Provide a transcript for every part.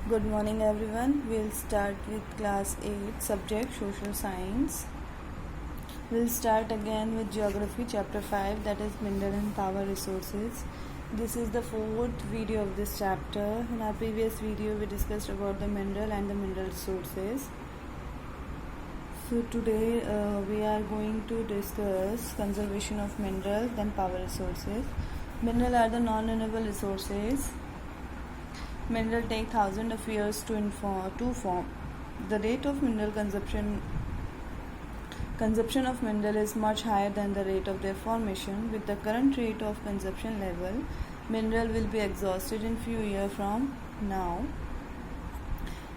Good morning everyone. We'll start with class 8 subject social science. We'll start again with geography chapter 5, that is mineral and power resources. This is the fourth video of this chapter. In our previous video we discussed about the mineral and the mineral resources. So today we are going to discuss conservation of minerals and power resources. Mineral are the non-renewable resources. Mineral take thousands of years to form. The rate of mineral consumption of mineral is much higher than the rate of their formation. With the current rate of consumption level, mineral will be exhausted in few years from now.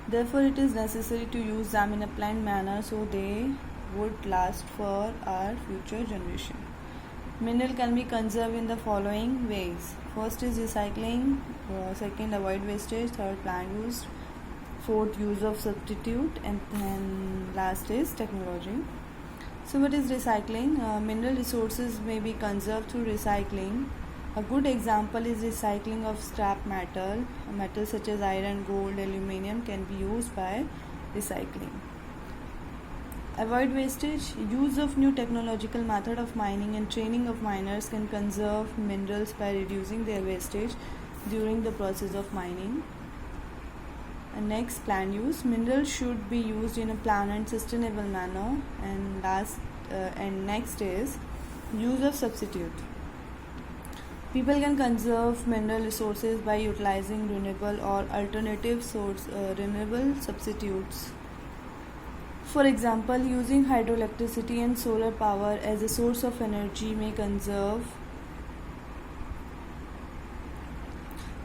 Therefore, it is necessary to use them in a planned manner so they would last for our future generation. Mineral can be conserved in the following ways. First is recycling, second avoid wastage, third plant use, fourth use of substitute, and then last is technology. So what is recycling? Mineral resources may be conserved through recycling. A good example is recycling of scrap metal. Metals such as iron, gold, aluminium can be used by recycling. Avoid wastage. Use of new technological method of mining and training of miners can conserve minerals by reducing their wastage during the process of mining. And next, planned use. Minerals should be used in a planned and sustainable manner. And next is use of substitute. People can conserve mineral resources by utilizing renewable or alternative renewable substitutes. For example, using hydroelectricity and solar power as a source of energy may conserve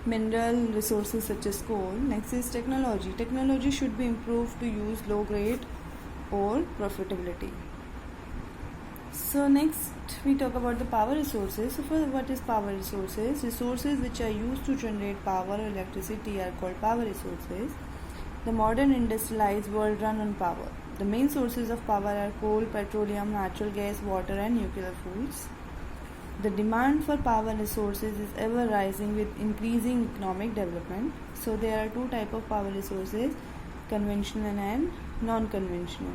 mineral resources such as coal. Next is technology. Technology should be improved to use low grade or profitability. So next we talk about the power resources. So for what is power resources? Resources which are used to generate power or electricity are called power resources. The modern industrialized world run on power. The main sources of power are coal, petroleum, natural gas, water and nuclear fuels. The demand for power resources is ever rising with increasing economic development. So there are two types of power resources, conventional and non-conventional.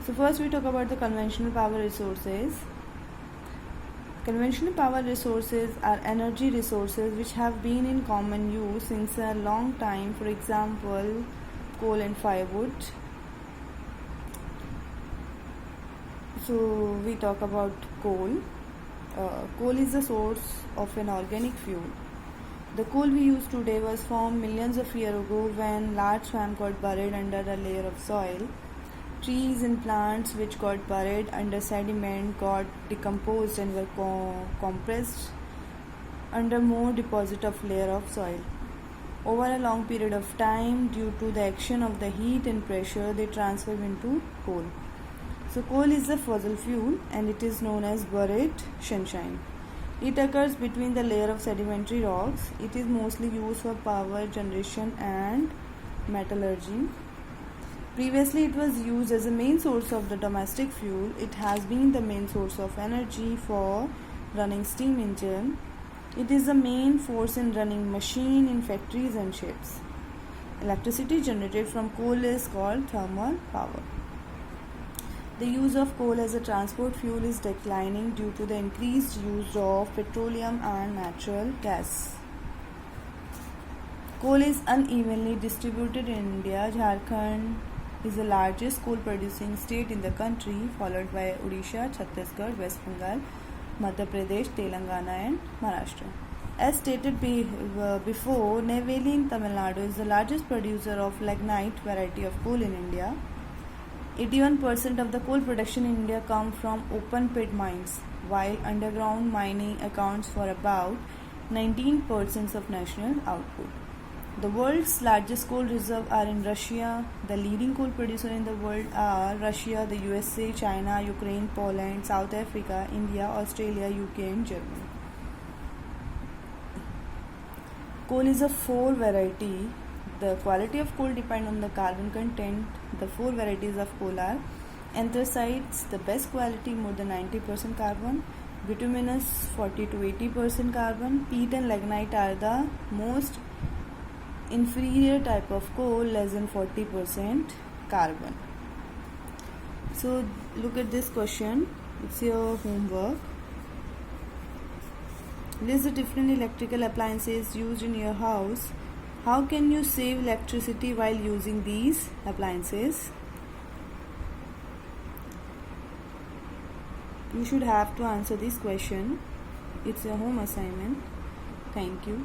So first we talk about the conventional power resources. Conventional power resources are energy resources which have been in common use since a long time. For example, coal and firewood. So we talk about coal. Coal is the source of an organic fuel. The coal we use today was formed millions of years ago when large swamp got buried under a layer of soil. Trees and plants which got buried under sediment got decomposed and were compressed under more deposit of layer of soil. Over a long period of time, due to the action of the heat and pressure, they transform into coal. So coal is a fossil fuel and it is known as buried sunshine. It occurs between the layer of sedimentary rocks. It is mostly used for power generation and metallurgy. Previously it was used as a main source of the domestic fuel. It has been the main source of energy for running steam engine. It is the main force in running machine in factories and ships. Electricity generated from coal is called thermal power. The use of coal as a transport fuel is declining due to the increased use of petroleum and natural gas. Coal is unevenly distributed in India. Jharkhand is the largest coal producing state in the country, followed by Odisha, Chhattisgarh, West Bengal, Madhya Pradesh, Telangana and Maharashtra. As stated before, Neyveli in Tamil Nadu is the largest producer of lignite variety of coal in India. 81% of the coal production in India come from open pit mines, while underground mining accounts for about 19% of national output. The world's largest coal reserves are in Russia. The leading coal producer in the world are Russia, the USA, China, Ukraine, Poland, South Africa, India, Australia, UK and Germany. Coal is a 4 variety. The quality of coal depends on the carbon content. The 4 varieties of coal are anthracites, the best quality, more than 90% carbon; bituminous, 40 to 80% carbon; peat and lignite are the most inferior type of coal less than 40% carbon. So look at this question, it's your homework. List the different electrical appliances used in your house. How can you save electricity while using these appliances? You should have to answer this question. It's a home assignment. Thank you.